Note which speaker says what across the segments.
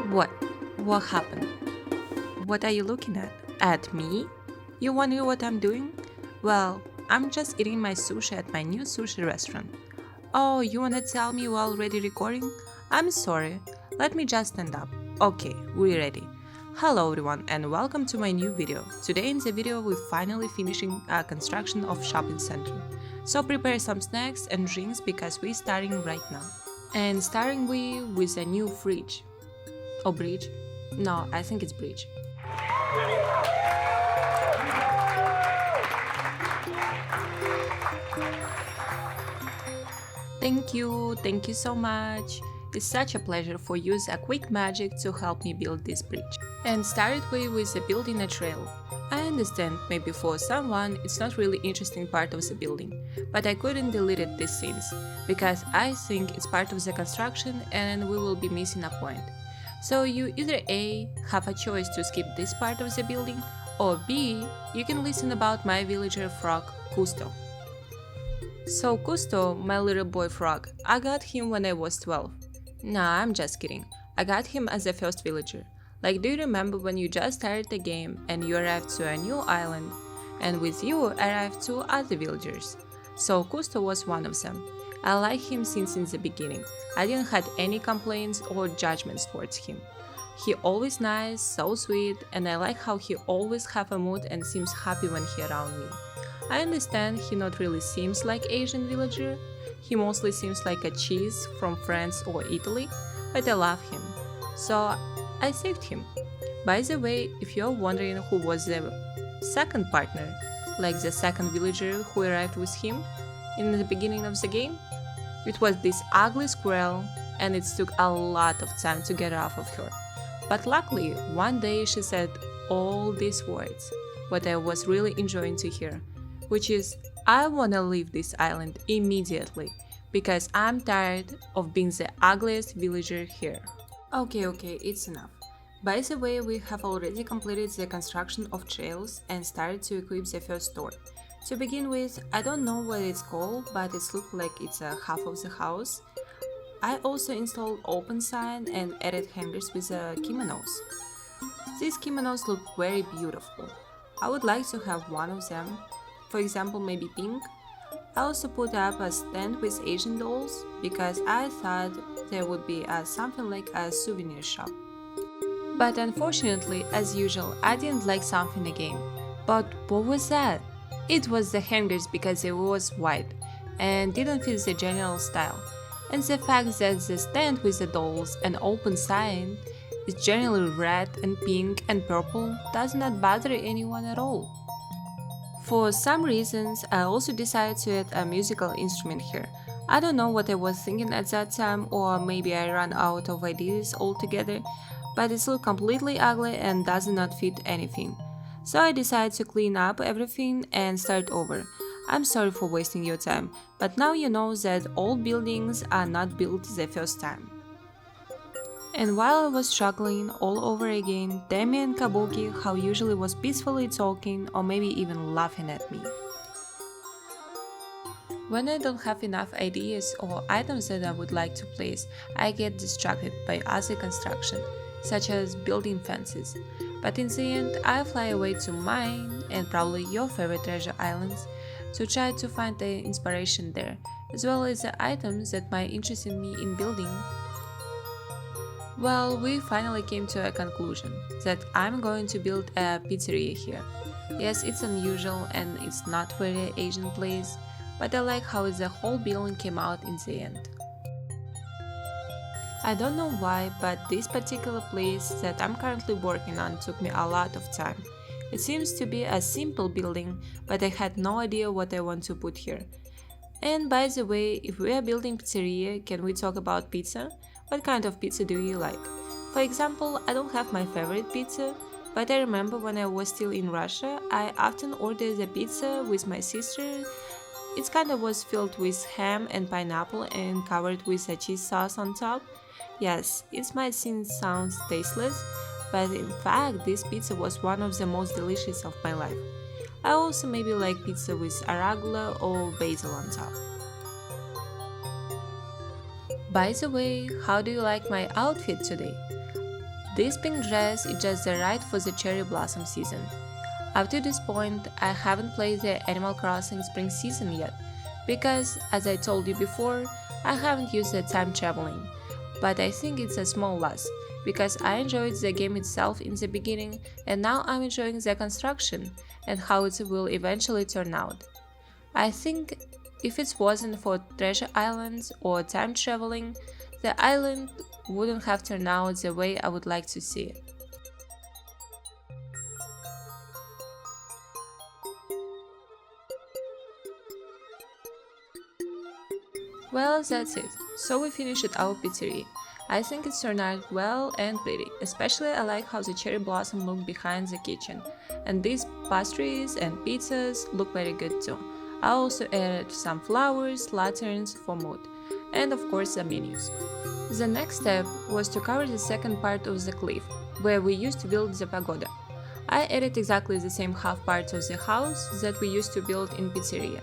Speaker 1: What? What happened? What are you looking at? At me? You wonder what I'm doing? Well, I'm just eating my sushi at my new sushi restaurant. Oh, you wanna tell me we're already recording? I'm sorry. Let me just stand up. Okay, we're ready. Hello everyone and welcome to my new video. Today in the video we're finally finishing a construction of shopping center. So prepare some snacks and drinks because we're starting right now. And starting with a new fridge. Or bridge? No, I think it's bridge. Thank you so much. It's such a pleasure for use a quick magic to help me build this bridge. And started with the building a trail. I understand maybe for someone it's not really interesting part of the building, but I couldn't delete it these scenes, because I think it's part of the construction and we will be missing a point. So you either A, have a choice to skip this part of the building, or B, you can listen about my villager frog, Cousteau. So Cousteau, my little boy frog, I got him when I was 12. Nah, I'm just kidding. I got him as a first villager. Like, do you remember when you just started the game and you arrived to a new island, and with you arrived two other villagers? So Cousteau was one of them. I like him since in the beginning. I didn't had any complaints or judgments towards him. He always nice, so sweet, and I like how he always have a mood and seems happy when he around me. I understand he not really seems like Asian villager. He mostly seems like a cheese from France or Italy, but I love him. So I saved him. By the way, if you're wondering who was the second partner, like the second villager who arrived with him in the beginning of the game, it was this ugly squirrel, and it took a lot of time to get off of her. But luckily, one day she said all these words, what I was really enjoying to hear, which is, I wanna leave this island immediately, because I'm tired of being the ugliest villager here. Okay, it's enough. By the way, we have already completed the construction of trails and started to equip the first store. To begin with, I don't know what it's called, but it looks like it's a half of the house. I also installed open sign and added hangers with kimonos. These kimonos look very beautiful. I would like to have one of them, for example maybe pink. I also put up a stand with Asian dolls because I thought there would be something like a souvenir shop. But unfortunately, as usual, I didn't like something again. But what was that? It was the hangers because it was white and didn't fit the general style. And the fact that the stand with the dolls and open sign is generally red and pink and purple does not bother anyone at all. For some reasons, I also decided to add a musical instrument here. I don't know what I was thinking at that time, or maybe I ran out of ideas altogether, but it looks completely ugly and does not fit anything. So I decided to clean up everything and start over. I'm sorry for wasting your time, but now you know that all buildings are not built the first time. And while I was struggling all over again, Demi and Kabuki, how usually, was peacefully talking or maybe even laughing at me. When I don't have enough ideas or items that I would like to place, I get distracted by other construction, such as building fences. But in the end, I fly away to mine and probably your favorite treasure islands to try to find the inspiration there, as well as the items that might interest me in building. Well, we finally came to a conclusion that I'm going to build a pizzeria here. Yes, it's unusual and it's not very Asian place, but I like how the whole building came out in the end. I don't know why, but this particular place that I'm currently working on took me a lot of time. It seems to be a simple building, but I had no idea what I want to put here. And by the way, if we are building pizzeria, can we talk about pizza? What kind of pizza do you like? For example, I don't have my favorite pizza, but I remember when I was still in Russia, I often ordered the pizza with my sister. It kind of was filled with ham and pineapple and covered with a cheese sauce on top. Yes, it might seem sounds tasteless, but in fact this pizza was one of the most delicious of my life. I also maybe like pizza with arugula or basil on top. By the way, how do you like my outfit today? This pink dress is just the right for the cherry blossom season. Up to this point, I haven't played the Animal Crossing spring season yet, because, as I told you before, I haven't used the time traveling. But I think it's a small loss, because I enjoyed the game itself in the beginning and now I'm enjoying the construction and how it will eventually turn out. I think if it wasn't for treasure islands or time traveling, the island wouldn't have turned out the way I would like to see it. Well, that's it. So we finished at our pizzeria. I think it turned out well and pretty, especially I like how the cherry blossom look behind the kitchen, and these pastries and pizzas look very good too. I also added some flowers, lanterns for mood, and of course the menus. The next step was to cover the second part of the cliff, where we used to build the pagoda. I added exactly the same half parts of the house that we used to build in pizzeria.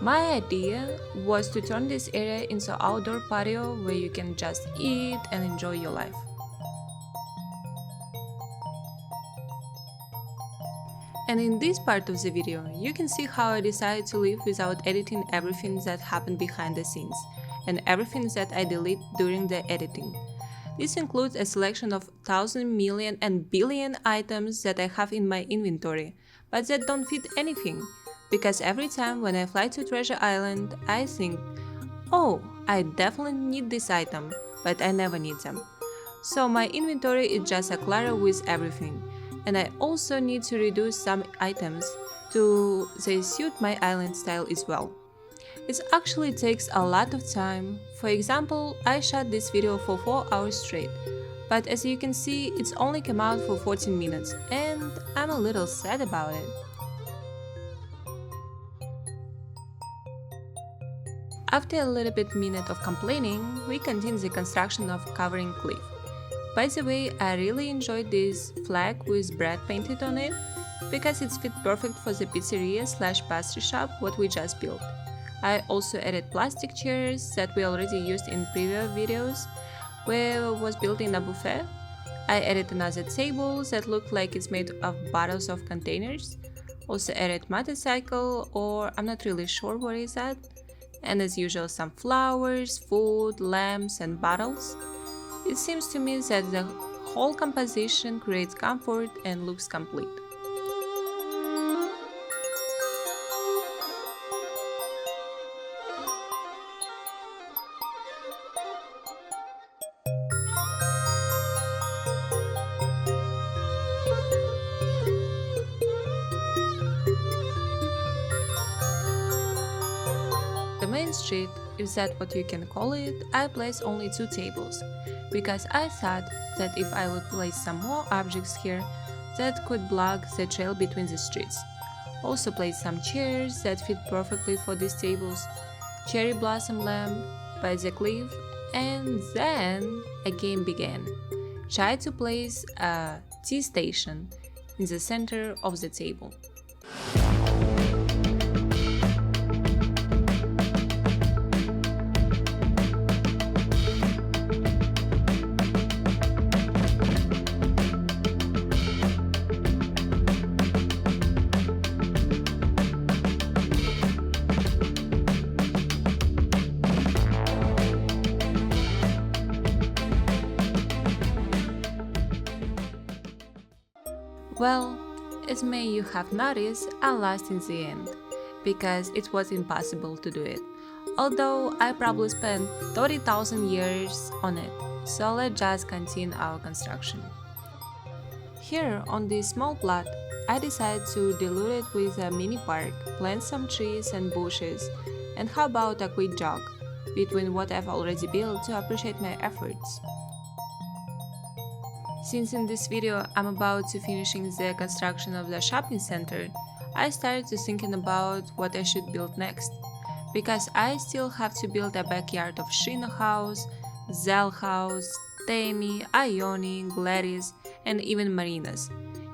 Speaker 1: My idea was to turn this area into an outdoor patio where you can just eat and enjoy your life. And in this part of the video, you can see how I decided to live without editing everything that happened behind the scenes, and everything that I delete during the editing. This includes a selection of 1,000 million and billion items that I have in my inventory, but that don't fit anything. Because every time when I fly to Treasure Island, I think, oh, I definitely need this item, but I never need them. So my inventory is just a clutter with everything, and I also need to reduce some items to they suit my island style as well. It actually takes a lot of time. For example, I shot this video for 4 hours straight, but as you can see, it's only come out for 14 minutes, and I'm a little sad about it. After a little bit minute of complaining, we continue the construction of covering cliff. By the way, I really enjoyed this flag with bread painted on it, because it fit perfect for the pizzeria / pastry shop what we just built. I also added plastic chairs that we already used in previous videos, where I was building a buffet. I added another table that looked like it's made of bottles of containers. Also added motorcycle, or I'm not really sure what is that. And as usual, some flowers, food, lamps and bottles. It seems to me that the whole composition creates comfort and looks complete. The main street, if that's what you can call it, I placed only 2 tables, because I thought that if I would place some more objects here, that could block the trail between the streets. Also placed some chairs that fit perfectly for these tables, cherry blossom lamp by the cliff, and then a game began. Try to place a tea station in the center of the table. Well, as may you have noticed, I lost in the end, because it was impossible to do it, although I probably spent 30,000 years on it, so let's just continue our construction. Here on this small plot, I decided to dilute it with a mini park, plant some trees and bushes, and how about a quick jog between what I've already built to appreciate my efforts. Since in this video I'm about to finishing the construction of the shopping center, I started to thinking about what I should build next, because I still have to build a backyard of Shino house, Zell house, Tammy, Ione, Gladys, and even Marina's,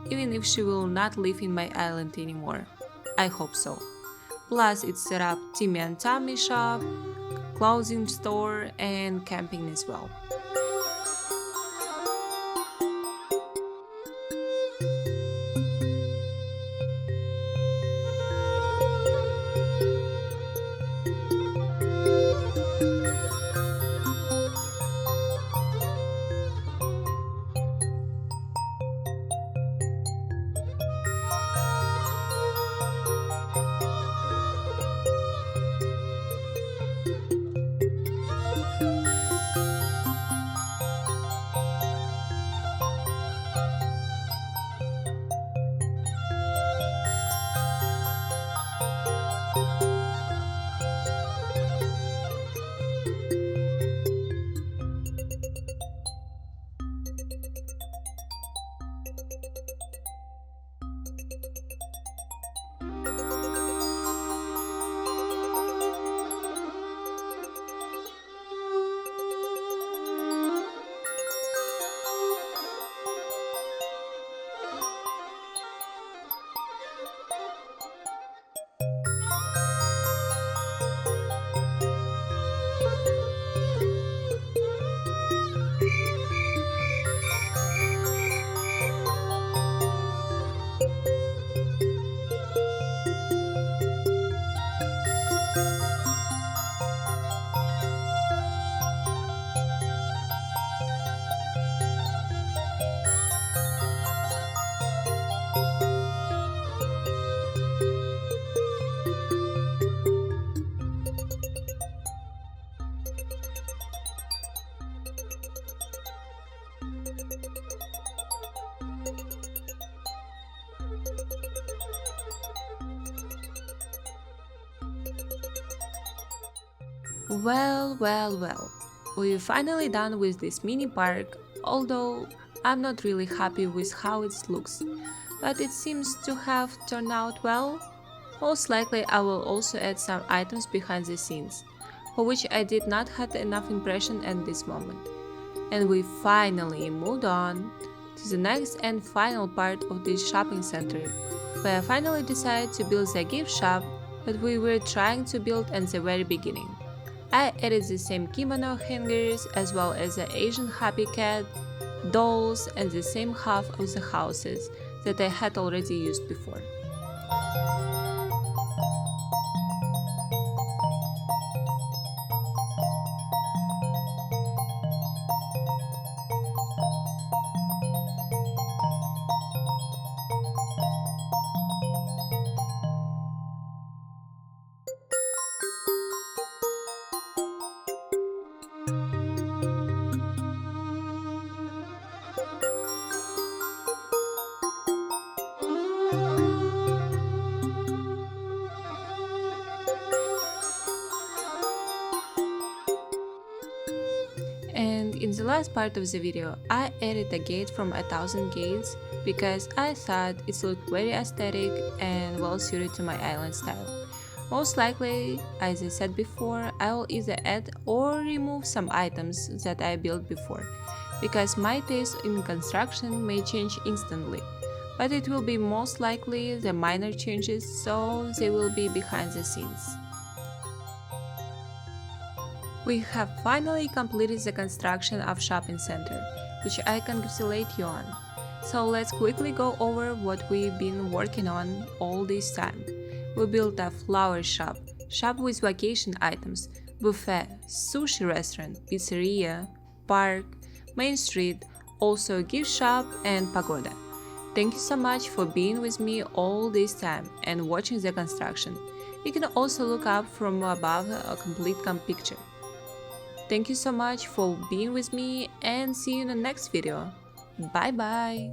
Speaker 1: even if she will not live in my island anymore. I hope so. Plus it set up Timmy and Tommy shop, clothing store, and camping as well. Well. We're finally done with this mini park, although I'm not really happy with how it looks, but it seems to have turned out well. Most likely I will also add some items behind the scenes, for which I did not have enough impression at this moment. And we finally moved on to the next and final part of this shopping center, where I finally decided to build the gift shop that we were trying to build at the very beginning. I added the same kimono hangers as well as the Asian happy cat, dolls, and the same half of the houses that I had already used before. And in the last part of the video, I added a gate from 1000 gates because I thought it looked very aesthetic and well suited to my island style. Most likely, as I said before, I will either add or remove some items that I built before, because my taste in construction may change instantly, but it will be most likely the minor changes, so they will be behind the scenes. We have finally completed the construction of shopping center, which I congratulate you on. So let's quickly go over what we've been working on all this time. We built a flower shop, shop with vacation items, buffet, sushi restaurant, pizzeria, park, main street, also a gift shop and pagoda. Thank you so much for being with me all this time and watching the construction. You can also look up from above a complete picture. Thank you so much for being with me and see you in the next video. Bye bye!